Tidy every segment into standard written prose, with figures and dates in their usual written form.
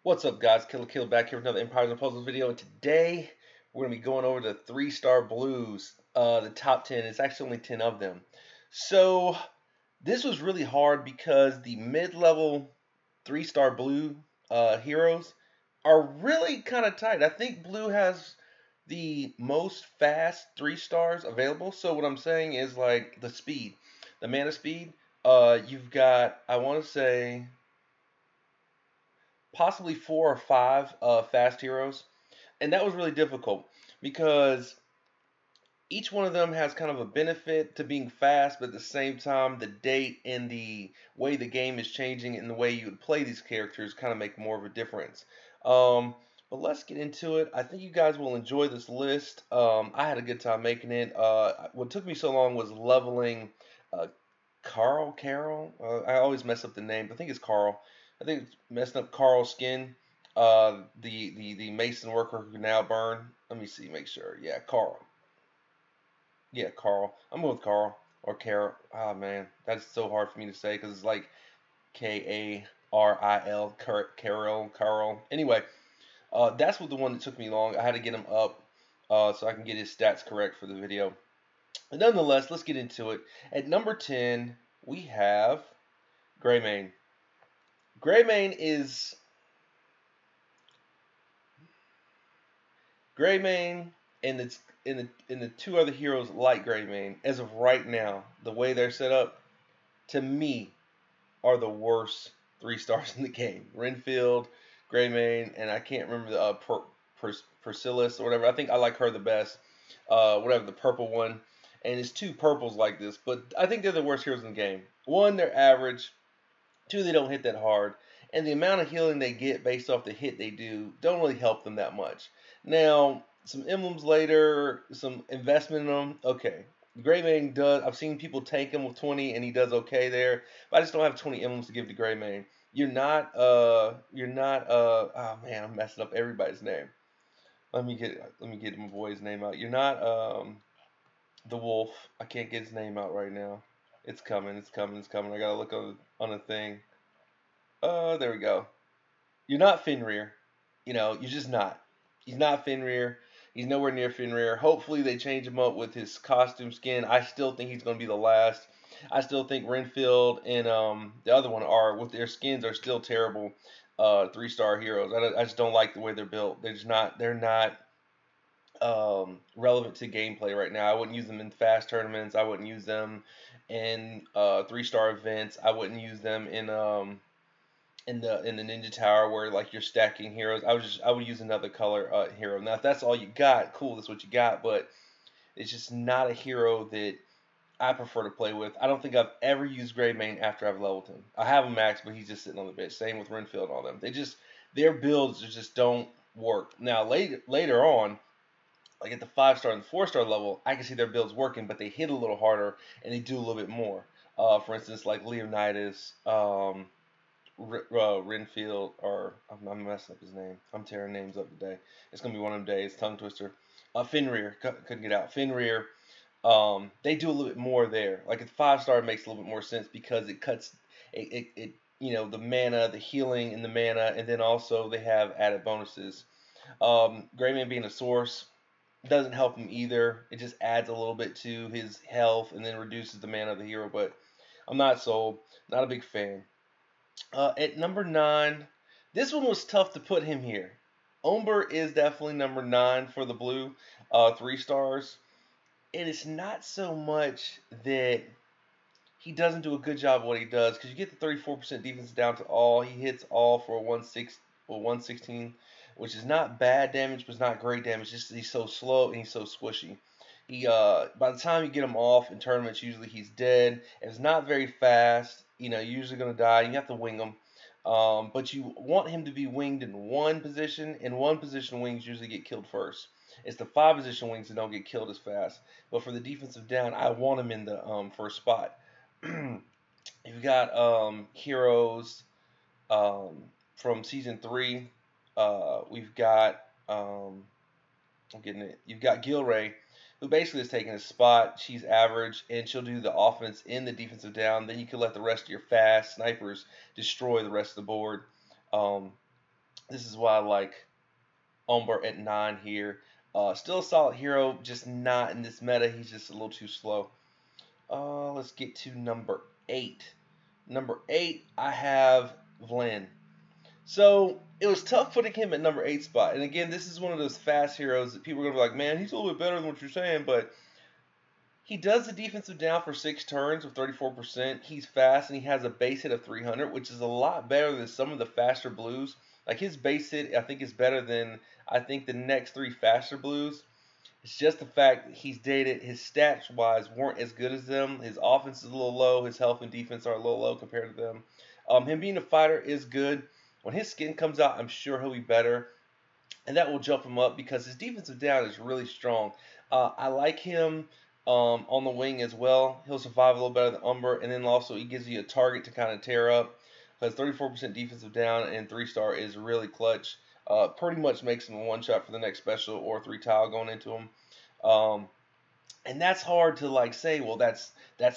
What's up, guys? Kill back here with another Empires and Puzzles video, and today we're gonna be going over the 3-star blues, the top 10. It's actually only 10 of them. So this was really hard because the mid-level 3-star blue heroes are really kind of tight. I think blue has the most fast 3 stars available. So what I'm saying is like the speed, the mana speed. You've got, I want to say, possibly 4 or 5 fast heroes, and that was really difficult because each one of them has kind of a benefit to being fast, but at the same time, the date and the way the game is changing and the way you would play these characters kind of make more of a difference. Um, but let's get into it. I think you guys will enjoy this list. I had a good time making it. What took me so long was leveling uh, Carol. I always mess up the name, but I think it's Carl. I think it's messing up Carl's skin. The mason worker who can now burn. Let me see, make sure. Yeah, Carl. Yeah, Carl. I'm going with Carl or Carol. Oh man, that's so hard for me to say because it's like Karil, Carl. Anyway, that's what the one that took me long. I had to get him up so I can get his stats correct for the video. But nonetheless, let's get into it. At number 10, we have Greymane. Greymane is Greymane and it's in the two other heroes like Greymane, as of right now, the way they're set up, to me, are the worst 3 stars in the game. Renfield, Greymane, and I can't remember the Persilis or whatever. I think I like her the best. Whatever, the purple one. And it's 2 purples like this, but I think they're the worst heroes in the game. One, they're average. 2, they don't hit that hard. And the amount of healing they get based off the hit they do don't really help them that much. Now, some emblems later, some investment in them, okay. Greymane does, I've seen people tank him with 20 and he does okay there, but I just don't have 20 emblems to give to Greymane. Oh man, I'm messing up everybody's name. Let me get my boy's name out. You're not, the wolf. I can't get his name out right now. It's coming, it's coming, it's coming. I gotta look on a thing. There we go. You're not Fenrir. You're just not. He's not Fenrir. He's nowhere near Fenrir. Hopefully they change him up with his costume skin. I still think he's going to be the last. I still think Renfield and the other one are, with their skins, are still terrible 3-star heroes. I just don't like the way they're built. They're not relevant to gameplay right now. I wouldn't use them in fast tournaments. I wouldn't use them in 3-star events. I wouldn't use them in the Ninja Tower where like you're stacking heroes. I would use another color hero. Now if that's all you got, cool, that's what you got, but it's just not a hero that I prefer to play with. I don't think I've ever used Greymane after I've leveled him. I have him max, but he's just sitting on the bench. Same with Renfield and all them. Their builds just don't work. Now later on, like at the 5-star and the 4-star level, I can see their builds working, but they hit a little harder and they do a little bit more. For instance, like Leonidas, Renfield, or I'm messing up his name. I'm tearing names up today. It's gonna be one of them days. Tongue twister. Fenrir couldn't get out. Fenrir. They do a little bit more there. Like at 5-star, it makes a little bit more sense because it cuts it the mana, the healing, and the mana, and then also they have added bonuses. Greymane being a source doesn't help him either. It just adds a little bit to his health and then reduces the mana of the hero. But I'm not sold. Not a big fan. At number 9, this one was tough to put him here. Umber is definitely number 9 for the blue, 3 stars. And it's not so much that he doesn't do a good job of what he does, because you get the 34% defense down to all. He hits all for 116, which is not bad damage, but it's not great damage. Just he's so slow and he's so squishy. By the time you get him off in tournaments, usually he's dead. If it's not very fast, you're usually going to die. You have to wing him. But you want him to be winged in one position, and one position wings usually get killed first. It's the 5-position wings that don't get killed as fast. But for the defensive down, I want him in the first spot. You've got heroes from season 3. We've got I'm getting it. You've got Gilray, who basically is taking a spot. She's average, and she'll do the offense and the defensive down. Then you can let the rest of your fast snipers destroy the rest of the board. This is why I like Umber at 9 here. Still a solid hero, just not in this meta. He's just a little too slow. Let's get to number 8. Number 8, I have Vlan. So it was tough putting him at number 8 spot. And again, this is one of those fast heroes that people are going to be like, man, he's a little bit better than what you're saying. But he does the defensive down for 6 turns with 34%. He's fast and he has a base hit of 300, which is a lot better than some of the faster blues. Like his base hit, I think is better than I think the next 3 faster blues. It's just the fact that he's dated. His stats wise weren't as good as them. His offense is a little low. His health and defense are a little low compared to them. Him being a fighter is good. When his skin comes out, I'm sure he'll be better, and that will jump him up because his defensive down is really strong. I like him on the wing as well. He'll survive a little better than Umber, and then also he gives you a target to kind of tear up. Because 34% defensive down and 3-star is really clutch. Pretty much makes him a one-shot for the next special or 3 tile going into him. Um, and that's hard to like say, well, that's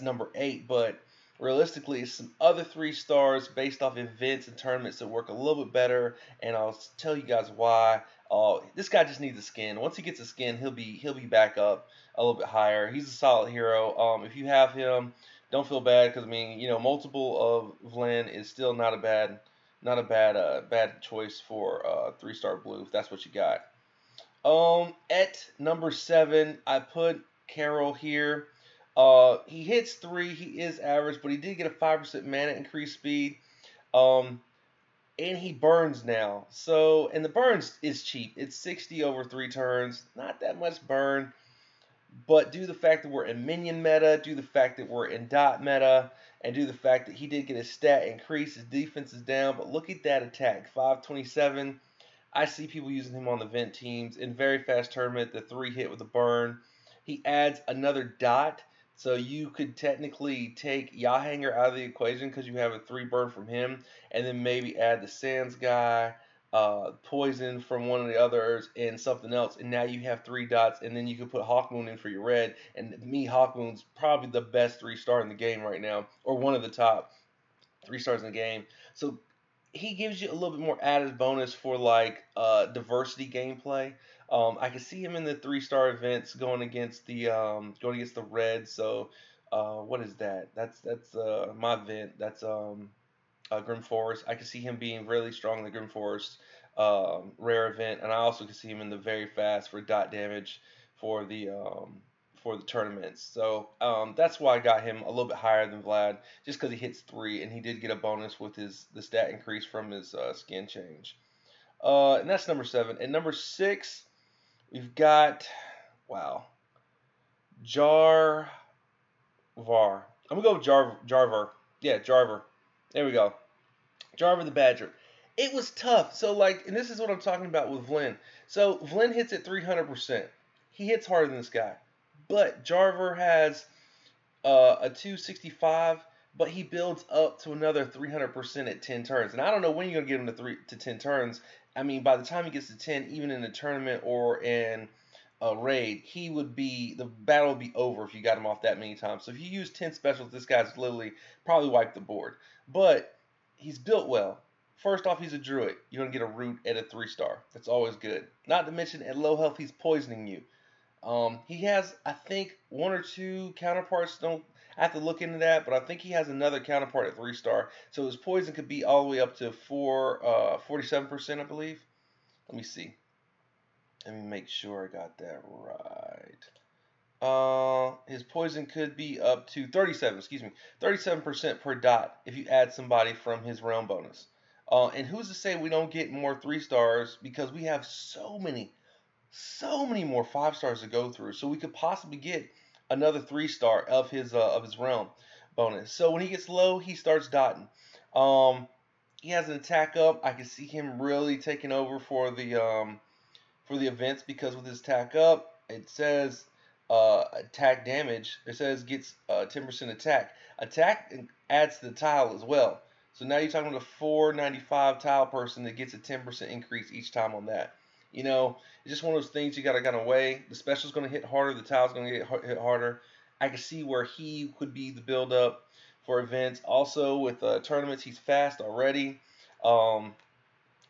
number 8, but realistically, it's some other 3-stars based off events and tournaments that work a little bit better, and I'll tell you guys why. This guy just needs a skin. Once he gets a skin, he'll be back up a little bit higher. He's a solid hero. If you have him, don't feel bad because I mean, multiple of Vlan is still not a bad choice for 3-star blue if that's what you got. At number 7, I put Carol here. He hits 3. He is average, but he did get a 5% mana increase speed. And he burns now. So, and the burns is cheap. It's 60 over 3 turns. Not that much burn. But due to the fact that we're in minion meta, due to the fact that we're in dot meta, and due to the fact that he did get his stat increase, his defense is down. But look at that attack, 527. I see people using him on the vent teams in very fast tournament. The 3 hit with a burn. He adds another dot, so you could technically take Yahanger out of the equation because you have a 3 burn from him, and then maybe add the Sands guy, poison from one of the others, and something else, and now you have 3 dots, and then you can put Hawkmoon in for your red. And to me, Hawkmoon's probably the best 3-star in the game right now, or one of the top 3-stars in the game. So he gives you a little bit more added bonus for like diversity gameplay. I can see him in the 3-star events going against the red. So what is that? That's my event. That's Grim Forest. I can see him being really strong in the Grim Forest rare event, and I also can see him in the very fast for dot damage for the tournaments. So that's why I got him a little bit higher than Vlad, just because he hits 3, and he did get a bonus with the stat increase from his skin change. And that's number 7. And number 6, we've got Jarvar. I'm gonna go with Jarvar. Yeah, Jarvar. There we go. Jarvar the Badger. It was tough. So like, and this is what I'm talking about with Vlin. So Vlin hits at 300%. He hits harder than this guy. But Jarvar has a 265, but he builds up to another 300% at 10 turns. And I don't know when you're going to get him to 10 turns. I mean, by the time he gets to 10, even in a tournament or in a raid, the battle would be over if you got him off that many times. So if you use 10 specials, this guy's literally probably wiped the board. But he's built well. First off, he's a druid. You're going to get a root at a 3-star. That's always good. Not to mention, at low health, he's poisoning you. He has, I think, 1 or 2 counterparts. Don't have to look into that, but I think he has another counterpart at 3-star. So his poison could be all the way up to 47%, I believe. Let me see. Let me make sure I got that right. His poison could be up to 37% per dot if you add somebody from his realm bonus. And who's to say we don't get more 3-stars because we have so many more 5-stars to go through. So we could possibly get another 3-star of his realm bonus. So when he gets low, he starts dotting. He has an attack up. I can see him really taking over for the events because with his attack up, it says attack damage. It says gets 10% attack. Attack adds to the tile as well. So now you're talking about a 495 tile person that gets a 10% increase each time on that. It's just one of those things you got to kind of weigh. The special's going to hit harder. The tile's going to get hit harder. I can see where he could be the build-up for events. Also, with tournaments, he's fast already.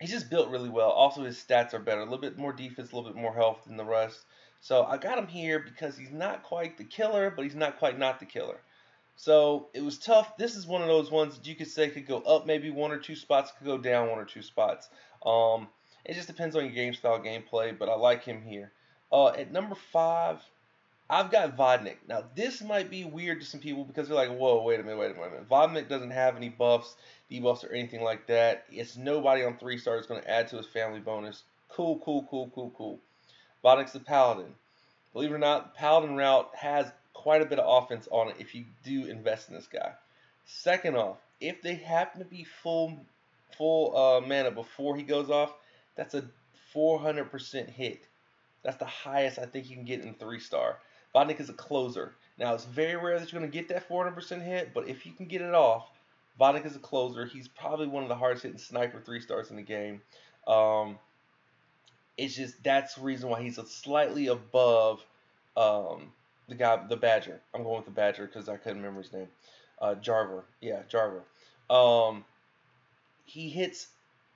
He's just built really well. Also, his stats are better. A little bit more defense, a little bit more health than the rest. So I got him here because he's not quite the killer, but he's not quite not the killer. So it was tough. This is one of those ones that you could say could go up maybe one or two spots, could go down one or two spots. Um, it just depends on your game style, gameplay, but I like him here. At number 5, I've got Vodnik. Now, this might be weird to some people because they're like, whoa, wait a minute, wait a minute. Vodnik doesn't have any buffs, debuffs, or anything like that. It's nobody on 3 stars going to add to his family bonus. Cool, cool, cool, cool, cool. Vodnik's the Paladin. Believe it or not, Paladin route has quite a bit of offense on it if you do invest in this guy. Second off, if they happen to be full mana before he goes off, that's a 400% hit. That's the highest I think you can get in 3-star. Vodnik is a closer. Now, it's very rare that you're going to get that 400% hit, but if you can get it off, Vodnik is a closer. He's probably one of the hardest hitting sniper 3-stars in the game. It's just that's the reason why he's slightly above the Badger. I'm going with the Badger because I couldn't remember his name. Jarvar. Yeah, Jarvar. He hits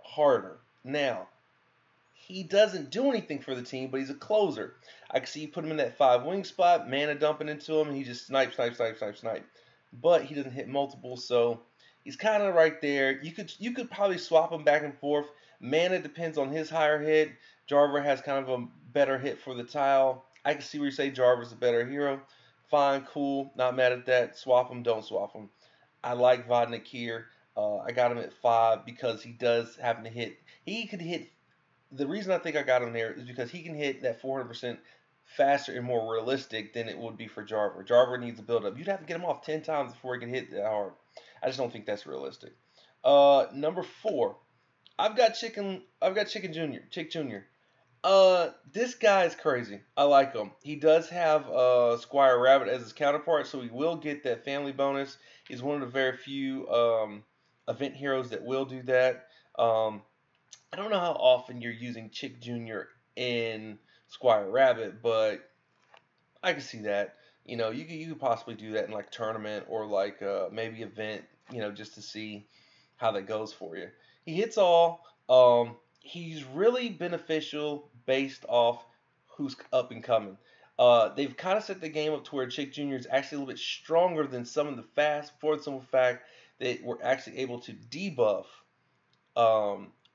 harder. Now, he doesn't do anything for the team, but he's a closer. I can see you put him in that 5 wing spot, mana dumping into him, and he just snipe. But he doesn't hit multiple, so he's kind of right there. You could probably swap him back and forth. Mana depends on his higher hit. Jarvar has kind of a better hit for the tile. I can see where you say Jarvar's a better hero. Fine, cool, not mad at that. Swap him, don't swap him. I like Vodnik here. I got him at 5 because he does happen to hit. He could hit. The reason I think I got him there is because he can hit that 400% faster and more realistic than it would be for Jarvar. Jarvar needs a build up. You'd have to get him off 10 times before he can hit that hard. I just don't think that's realistic. Number 4, I've got Chicken Junior. Chick Junior. This guy is crazy. I like him. He does have Squire Rabbit as his counterpart, so he will get that family bonus. He's one of the very few event heroes that will do that. I don't know how often you're using Chick Junior in Squire Rabbit, but I can see that. You could possibly do that in like tournament or like maybe event, just to see how that goes for you. He hits all. He's really beneficial based off who's up and coming. They've kind of set the game up to where Chick Junior is actually a little bit stronger than some of the fast, for the simple fact that we're actually able to debuff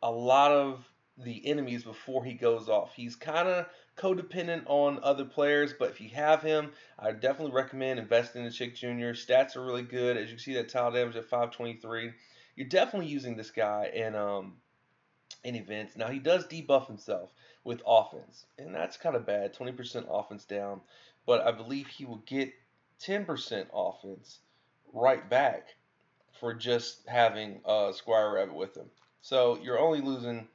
a lot of the enemies before he goes off. He's kind of codependent on other players, but if you have him, I definitely recommend investing in Chick Jr. Stats are really good. As you see that tile damage at 523. You're definitely using this guy in events. Now, he does debuff himself with offense, and that's kind of bad, 20% offense down, but I believe he will get 10% offense right back for just having Squire Rabbit with him. So you're only losing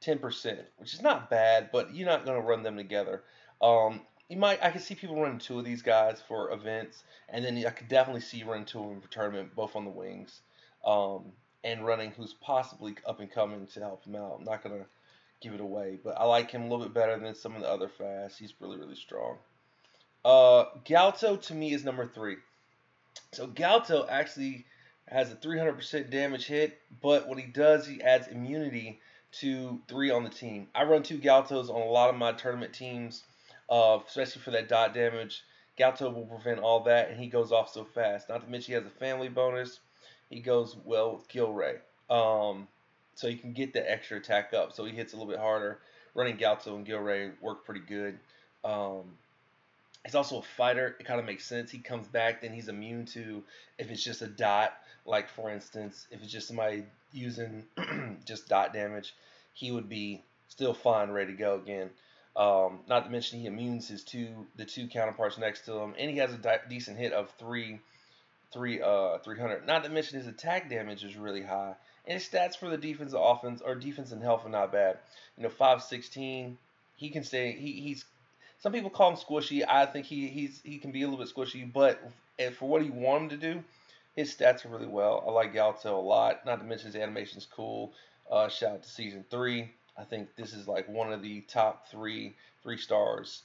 10%, which is not bad, but you're not going to run them together. I can see people running 2 of these guys for events, and then I could definitely see you running 2 of them for tournament, both on the wings, and running who's possibly up and coming to help him out. I'm not going to give it away, but I like him a little bit better than some of the other fasts. He's really, really strong. Galto to me is number 3. So Galto actually has a 300% damage hit, but what he does, he adds immunity to 3 on the team. I run 2 Galtos on a lot of my tournament teams, especially for that dot damage. Galto will prevent all that, and he goes off so fast. Not to mention he has a family bonus. He goes well with Gilray. So you can get that extra attack up. So he hits a little bit harder. Running Galto and Gilray work pretty good. He's also a fighter. It kind of makes sense. He comes back, then he's immune to if it's just a dot. Like, for instance, if it's just somebody using just dot damage, he would be still fine, ready to go again. Not to mention he immunes the two counterparts next to him, and he has a decent hit of 300. Not to mention his attack damage is really high, and his stats for the defense and offense or defense and health are not bad. 516. He can stay. He's some people call him squishy. I think he can be a little bit squishy, but for what he wanted to do, his stats are really well. I like Galto a lot. Not to mention his animation's cool. Shout out to season 3. I think this is like one of the top 3 stars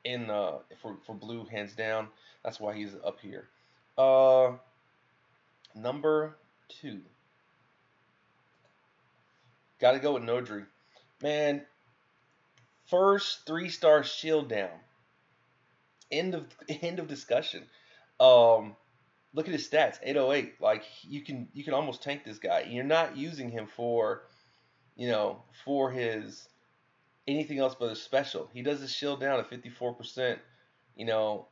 in for blue, hands down. That's why he's up here. Number 2. Got to go with Nordrey. Man, first 3-star shield down. End of end of discussion. Um, Look at his stats, 808. Like you can almost tank this guy. You're not using him for for his anything else but a special. He does his shield down at 54%. You know,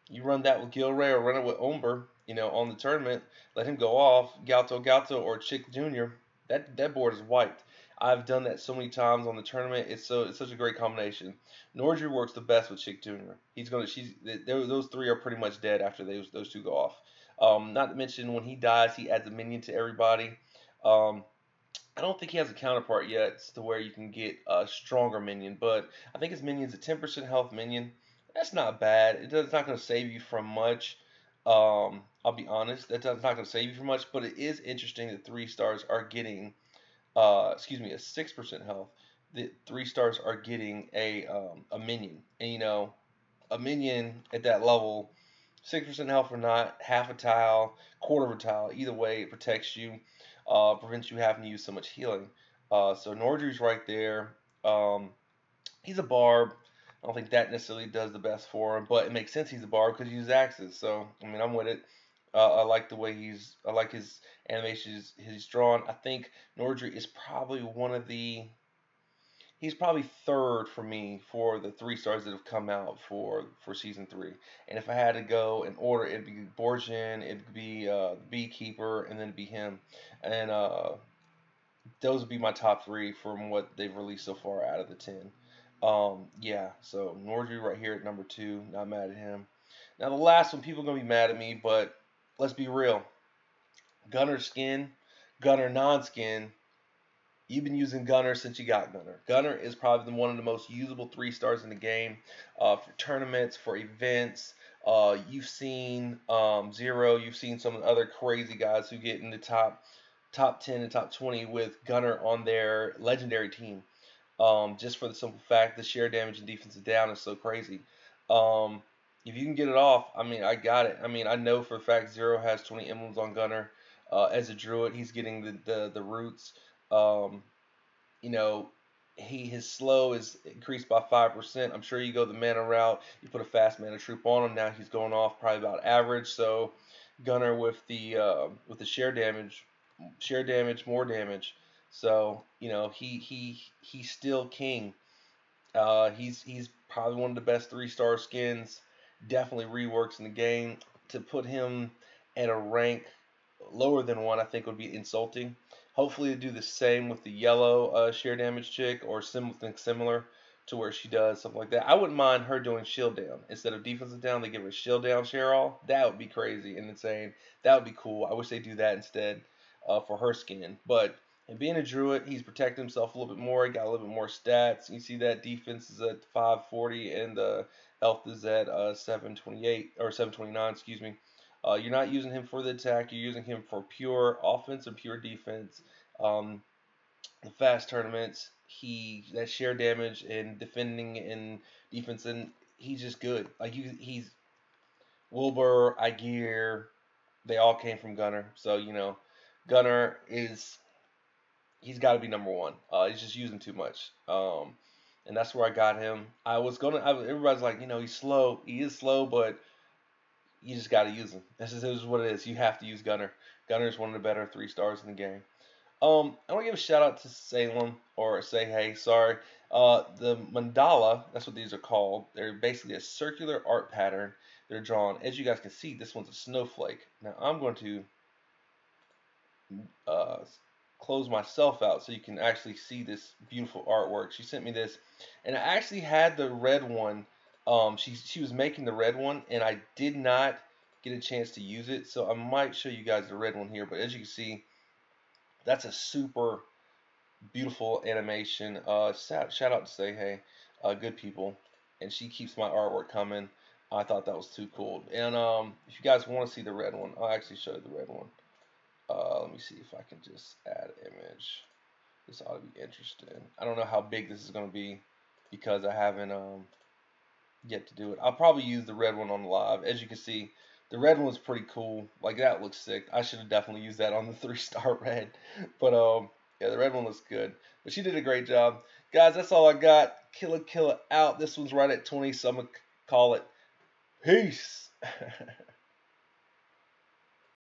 you run that with Gilray or run it with Umber, on the tournament, let him go off, Galto or Chick Jr. That board is wiped. I've done that so many times on the tournament. It's such a great combination. Nordrey works the best with Chick Jr. Those three are pretty much dead after those two go off. Not to mention when he dies, he adds a minion to everybody. Um, I don't think he has a counterpart yet to where you can get a stronger minion, but I think his minion's a 10% health minion. That's not bad. It's not going to save you from much. I'll be honest, that's not going to save you from much, but it is interesting that 3-stars are getting, a 6% health. The 3-stars are getting a minion, and a minion at that level, 6% health or not, half a tile, quarter of a tile, either way, it protects you, prevents you having to use so much healing. So Nordry's right there. Um, he's a barb. I don't think that necessarily does the best for him, but it makes sense he's a barb because he uses axes. So I mean, I'm with it. I like the way I like his animations he's drawn. I think Nordry is probably he's probably third for me for the 3-stars that have come out for season 3. And if I had to go in order, it'd be Borgian, it'd be Beekeeper, and then it'd be him. And those would be my top 3 from what they've released so far out of the 10. Yeah, so Nordry right here at number 2. Not mad at him. Now the last one, people are gonna be mad at me, but let's be real. Gunner skin, Gunner non-skin. You've been using Gunner since you got Gunner. Gunner is probably one of the most usable 3-stars in the game for tournaments, for events. You've seen Zero. You've seen some of the other crazy guys who get in the top 10 and top 20 with Gunner on their legendary team. Just for the simple fact the sheer damage and defensive down is so crazy. Um, if you can get it off, I mean, I got it. I mean, I know for a fact Zero has 20 emblems on Gunner. As a druid, he's getting the roots. Um, you know, his slow is increased by 5%. I'm sure you go the mana route, you put a fast mana troop on him. Now he's going off probably about average. So Gunner with the share damage, more damage. So he's still king. He's probably one of the best 3-star skins. Definitely reworks in the game. To put him at a rank lower than 1, I think would be insulting. Hopefully, they do the same with the yellow sheer damage chick or something similar to where she does something like that. I wouldn't mind her doing shield down instead of defensive down. They give her shield down share all. That would be crazy and insane. That would be cool. I wish they do that instead for her skin. But and being a druid, he's protected himself a little bit more. He got a little bit more stats. You see that defense is at 540 and the health is at 728 or 729. Excuse me. You're not using him for the attack. You're using him for pure offense and pure defense. Um, the fast tournaments, that share damage and defending and defense, and he's just good. He's Wilbur, Igear, they all came from Gunner. So Gunner he's got to be number 1. He's just using too much. And that's where I got him. Everybody's like, he's slow. He is slow, but you just got to use him. This is what it is. You have to use Gunner. Gunner is one of the better 3-stars in the game. I want to give a shout out to Salem or Say Hey. Sorry. The mandala. That's what these are called. They're basically a circular art pattern. They're drawn. As you guys can see, this one's a snowflake. Now I'm going to close myself out so you can actually see this beautiful artwork. She sent me this, and I actually had the red one. She was making the red one, and I did not get a chance to use it, so I might show you guys the red one here. But as you can see, that's a super beautiful animation. Shout out to Say Hey, good people, and she keeps my artwork coming. I thought that was too cool. And if you guys want to see the red one, I'll actually show you the red one. Let me see if I can just add image. This ought to be interesting. I don't know how big this is going to be because I haven't yet to do it. I'll probably use the red one on the live. As you can see, the red one's pretty cool. Like, that looks sick. I should have definitely used that on the 3-star red. But Yeah, the red one looks good. But she did a great job. Guys, that's all I got. Killa out. This one's right at 20, so I'm going to call it peace.